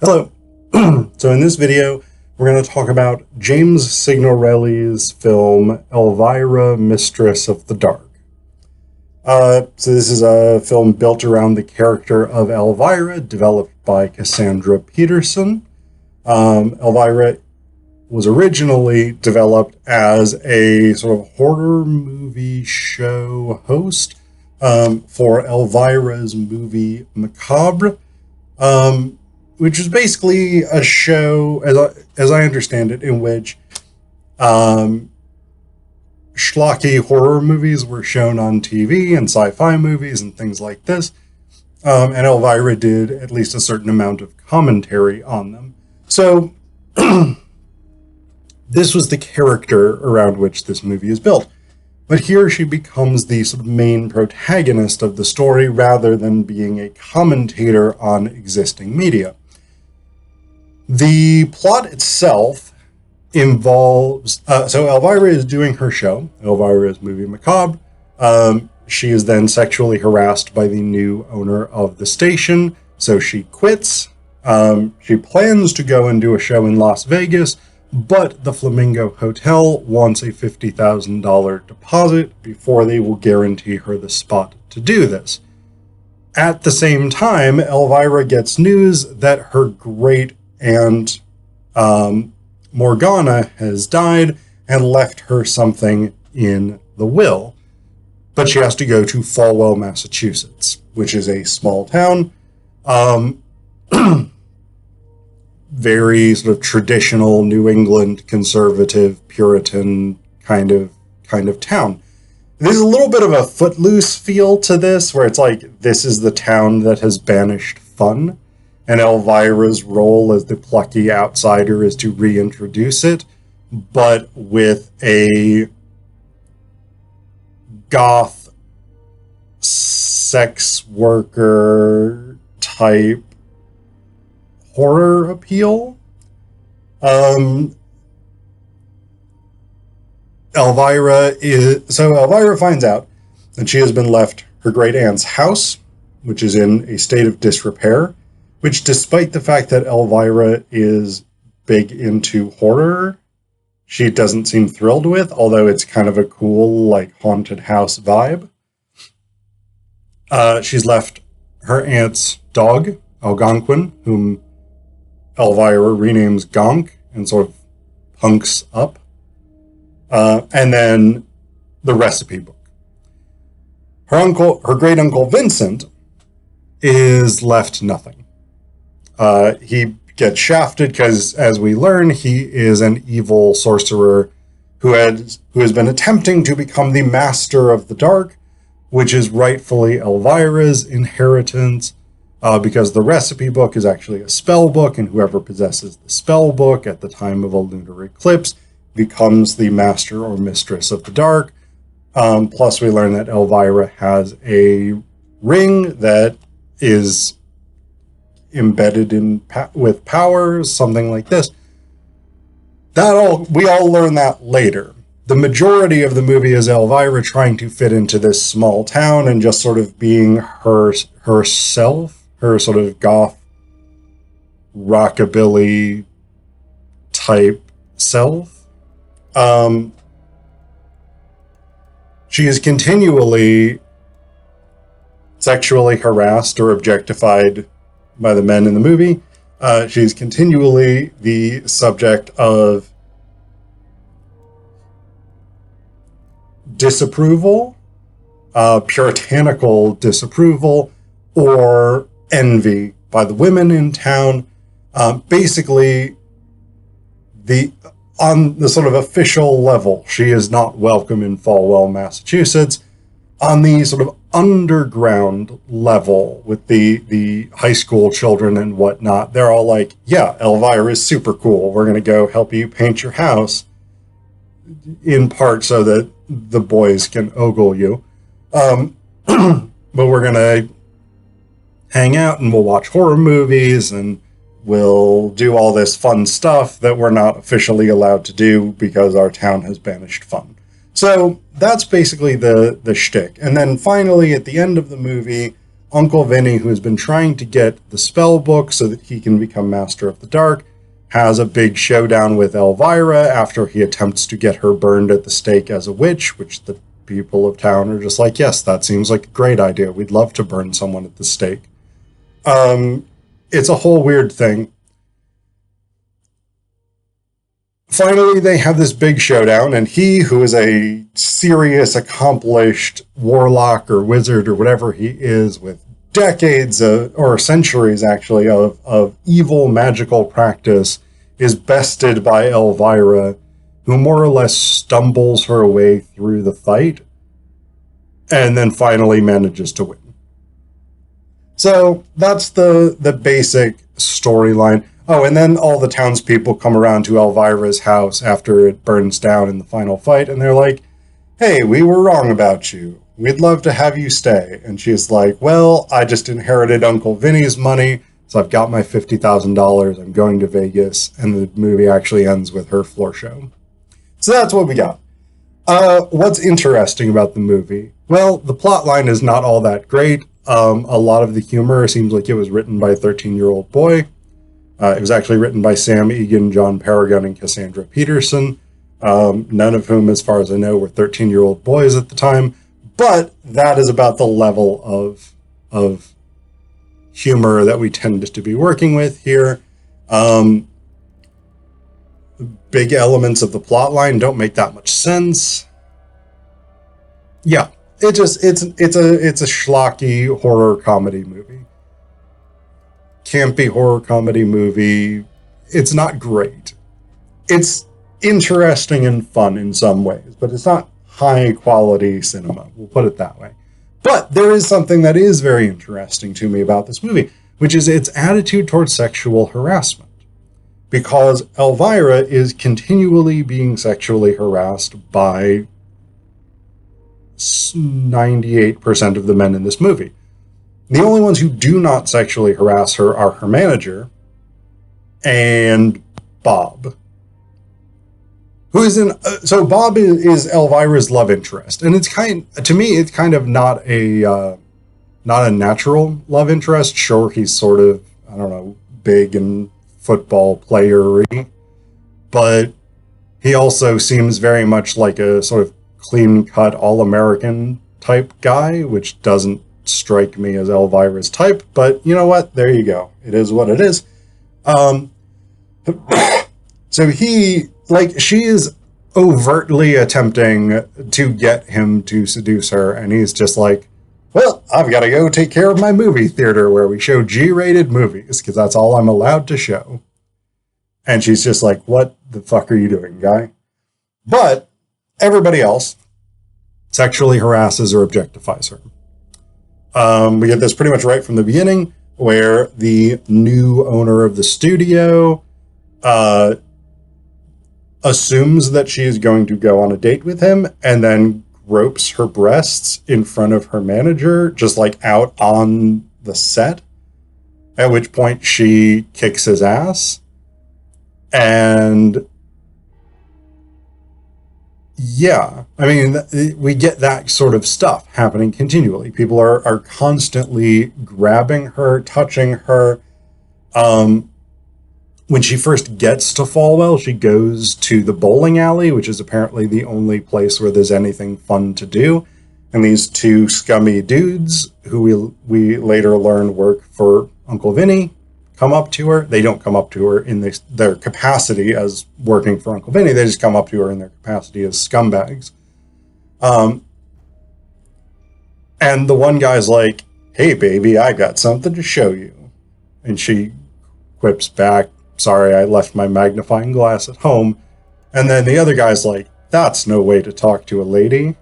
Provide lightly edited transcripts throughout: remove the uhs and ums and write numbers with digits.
Hello. So in this video, we're going to talk about James Signorelli's film Elvira, Mistress of the Dark. So this is a film built around the character of Elvira, developed by Cassandra Peterson. Elvira was originally developed as a sort of horror movie show host for Elvira's movie Macabre, which is basically a show, as I understand it, in which schlocky horror movies were shown on TV and sci-fi movies and things like this. And Elvira did at least a certain amount of commentary on them. So this was the character around which this movie is built. But here she becomes the sort of main protagonist of the story rather than being a commentator on existing media. The plot itself involves, so Elvira is doing her show, Elvira's movie Macabre. She is then sexually harassed by the new owner of the station, so she quits. She plans to go and do a show in Las Vegas, but the Flamingo Hotel wants a $50,000 deposit before they will guarantee her the spot to do this. At the same time, Elvira gets news that her great aunt Morgana has died and left her something in the will. But she has to go to Falwell, Massachusetts, which is a small town. Very sort of traditional New England, conservative, Puritan kind of town. There's a little bit of a Footloose feel to this, where it's like, this is the town that has banished fun, and Elvira's role as the plucky outsider is to reintroduce it, but with a goth sex worker type horror appeal. Elvira finds out that she has been left her great aunt's house, which is in a state of disrepair, which, despite the fact that Elvira is big into horror, she doesn't seem thrilled with, although it's kind of a cool, like, haunted house vibe. She's left her aunt's dog, Algonquin, whom Elvira renames Gonk and sort of punks up. And then the recipe book. Her great uncle Vincent is left nothing. He gets shafted because, as we learn, he is an evil sorcerer who has been attempting to become the master of the dark, which is rightfully Elvira's inheritance, because the recipe book is actually a spell book, and whoever possesses the spell book at the time of a lunar eclipse becomes the master or mistress of the dark. Plus, we learn that Elvira has a ring that is embedded with powers, something like this. We all learn that later. The majority of the movie is Elvira trying to fit into this small town and just sort of being herself, her sort of goth, rockabilly type self. She is continually sexually harassed or objectified by the men in the movie. She's continually the subject of disapproval, puritanical disapproval, or envy by the women in town. Basically, on the sort of official level, she is not welcome in Falwell, Massachusetts. On the sort of underground level, with the high school children and whatnot, they're all like, yeah, Elvira is super cool. We're going to go help you paint your house, in part so that the boys can ogle you. But we're going to hang out and we'll watch horror movies and we'll do all this fun stuff that we're not officially allowed to do because our town has banished fun. So that's basically the shtick. And then finally, at the end of the movie, Uncle Vinny, who has been trying to get the spell book so that he can become Master of the Dark, has a big showdown with Elvira after he attempts to get her burned at the stake as a witch, which the people of town are just like, yes, that seems like a great idea. We'd love to burn someone at the stake. It's a whole weird thing. Finally, they have this big showdown, and he, who is a serious, accomplished warlock or wizard or whatever he is, with decades or centuries, actually, of evil magical practice, is bested by Elvira, who more or less stumbles her way through the fight, and then finally manages to win. So that's the basic storyline. Oh, and then all the townspeople come around to Elvira's house after it burns down in the final fight, and they're like, hey, we were wrong about you. We'd love to have you stay. And she's like, well, I just inherited Uncle Vinny's money, so I've got my $50,000. I'm going to Vegas. And the movie actually ends with her floor show. So that's what we got. What's interesting about the movie? Well, the plot line is not all that great. A lot of the humor seems like it was written by a 13-year-old boy. It was actually written by Sam Egan, John Paragon, and Cassandra Peterson, none of whom, as far as I know, were 13-year-old boys at the time. But that is about the level of humor that we tend to be working with here. Big elements of the plot line don't make that much sense. Yeah, it's a schlocky horror comedy movie. Campy horror comedy movie. It's not great. It's interesting and fun in some ways, but it's not high quality cinema. We'll put it that way. But there is something that is very interesting to me about this movie, which is its attitude towards sexual harassment. Because Elvira is continually being sexually harassed by 98% of the men in this movie. The only ones who do not sexually harass her are her manager and Bob, who is in. So Bob is Elvira's love interest, and it's to me it's kind of not a natural love interest. Sure, he's sort of, I don't know, big and football player-y, but he also seems very much like a sort of clean-cut all-American type guy, which doesn't strike me as Elvira's type, but you know what? There you go. It is what it is. So she is overtly attempting to get him to seduce her, and he's just like, well, I've got to go take care of my movie theater where we show G-rated movies, because that's all I'm allowed to show. And she's just like, what the fuck are you doing, guy? But everybody else sexually harasses or objectifies her. We get this pretty much right from the beginning, where the new owner of the studio assumes that she is going to go on a date with him, and then gropes her breasts in front of her manager, just like out on the set, at which point she kicks his ass. And yeah, I mean, we get that sort of stuff happening continually. People are constantly grabbing her, touching her. When she first gets to Falwell, she goes to the bowling alley, which is apparently the only place where there's anything fun to do. And these two scummy dudes, who we later learn work for Uncle Vinny, come up to her. They don't come up to her in their capacity as working for Uncle Vinny. They just come up to her in their capacity as scumbags. And the one guy's like, hey, baby, I got something to show you. And she quips back, sorry, I left my magnifying glass at home. And then the other guy's like, that's no way to talk to a lady.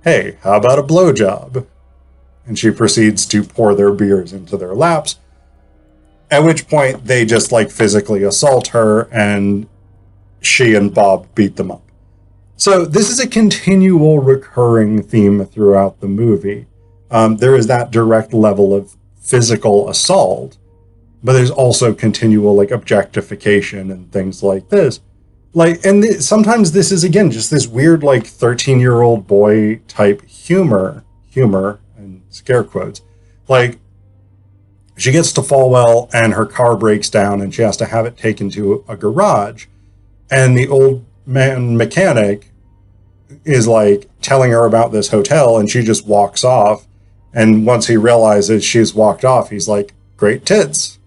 Hey, how about a blowjob? And she proceeds to pour their beers into their laps. At which point they just like physically assault her, and she and Bob beat them up. So this is a continual recurring theme throughout the movie. There is that direct level of physical assault, but there's also continual like objectification and things like this. Like, and sometimes this is, again, just this weird like 13-year-old boy type humor and scare quotes. Like, She gets to Falwell and her car breaks down and she has to have it taken to a garage. And the old man mechanic is like telling her about this hotel and she just walks off. And once he realizes she's walked off, he's like, great tits.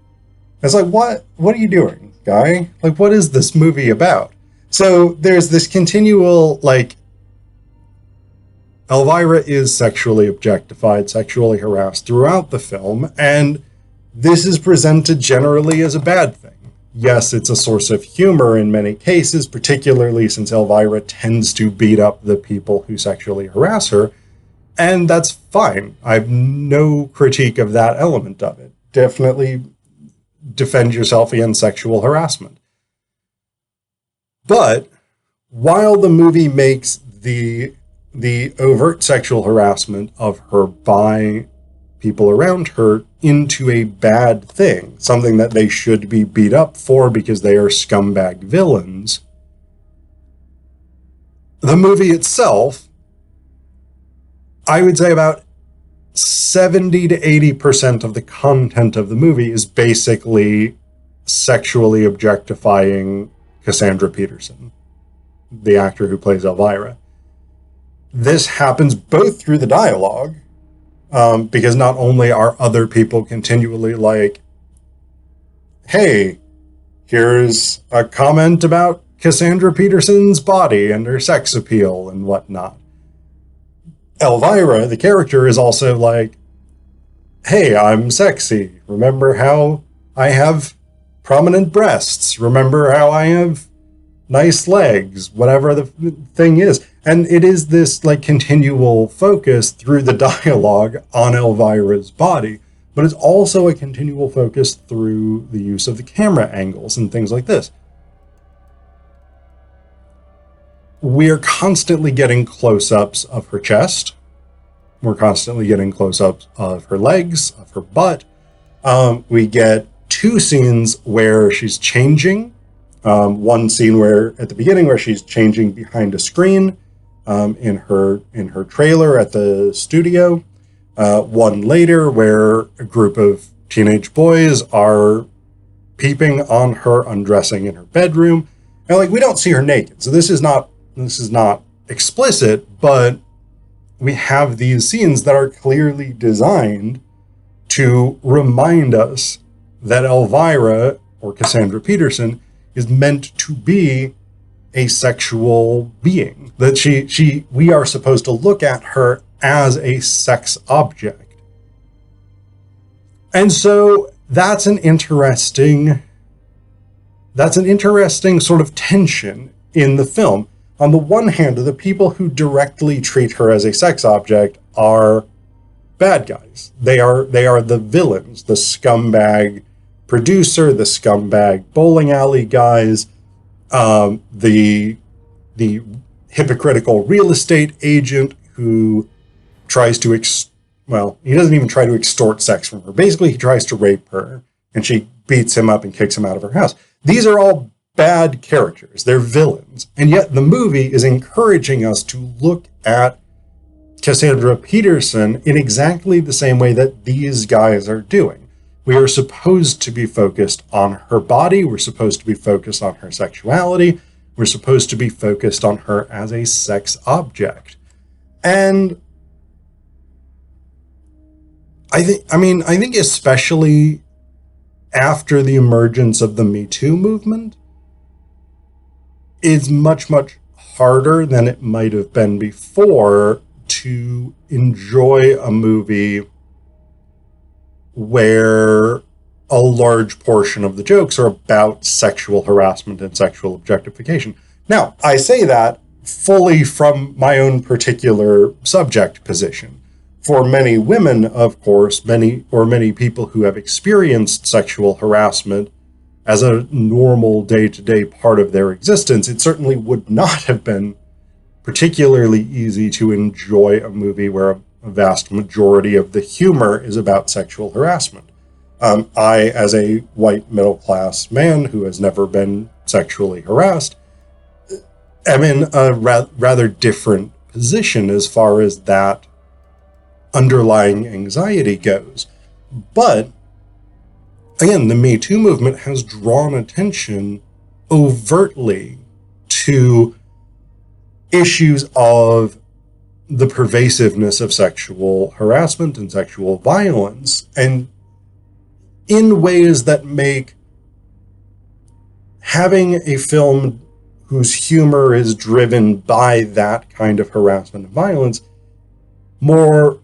It's like, what are you doing, guy? Like, what is this movie about? So there's this continual, like, Elvira is sexually objectified, sexually harassed throughout the film, and this is presented generally as a bad thing. Yes, it's a source of humor in many cases, particularly since Elvira tends to beat up the people who sexually harass her, and that's fine. I have no critique of that element of it. Definitely defend yourself against sexual harassment. But while the movie makes the overt sexual harassment of her by people around her into a bad thing, something that they should be beat up for because they are scumbag villains, the movie itself, I would say about 70 to 80% of the content of the movie is basically sexually objectifying Cassandra Peterson, the actor who plays Elvira. This happens both through the dialogue, because not only are other people continually like, hey, here's a comment about Cassandra Peterson's body and her sex appeal and whatnot. Elvira, the character, is also like, hey, I'm sexy. Remember how I have prominent breasts? Remember how I have nice legs? Whatever the thing is. And it is this like continual focus through the dialogue on Elvira's body, but it's also a continual focus through the use of the camera angles and things like this. We're constantly getting close-ups of her chest. We're constantly getting close-ups of her legs, of her butt. We get two scenes where she's changing. One scene where at the beginning where she's changing behind a screen in her trailer at the studio. One later where a group of teenage boys are peeping on her undressing in her bedroom. And like, we don't see her naked, so this is not explicit, but we have these scenes that are clearly designed to remind us that Elvira, or Cassandra Peterson, is meant to be a sexual being. That we are supposed to look at her as a sex object. And so that's an interesting sort of tension in the film. On the one hand, the people who directly treat her as a sex object are bad guys. They are the villains, the scumbag producer, the scumbag bowling alley guys, the hypocritical real estate agent who tries to he doesn't even try to extort sex from her. Basically, he tries to rape her, and she beats him up and kicks him out of her house. These are all bad characters. They're villains. And yet the movie is encouraging us to look at Cassandra Peterson in exactly the same way that these guys are doing. We are supposed to be focused on her body. We're supposed to be focused on her sexuality. We're supposed to be focused on her as a sex object. And I think especially after the emergence of the Me Too movement, it's much, much harder than it might have been before to enjoy a movie where a large portion of the jokes are about sexual harassment and sexual objectification. Now, I say that fully from my own particular subject position. For many women, of course, many people who have experienced sexual harassment as a normal day-to-day part of their existence, it certainly would not have been particularly easy to enjoy a movie where a vast majority of the humor is about sexual harassment. I, as a white middle-class man who has never been sexually harassed, am in a rather different position as far as that underlying anxiety goes. But again, the Me Too movement has drawn attention overtly to issues of the pervasiveness of sexual harassment and sexual violence, and in ways that make having a film whose humor is driven by that kind of harassment and violence more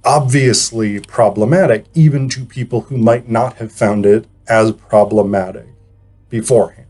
obviously problematic, even to people who might not have found it as problematic beforehand.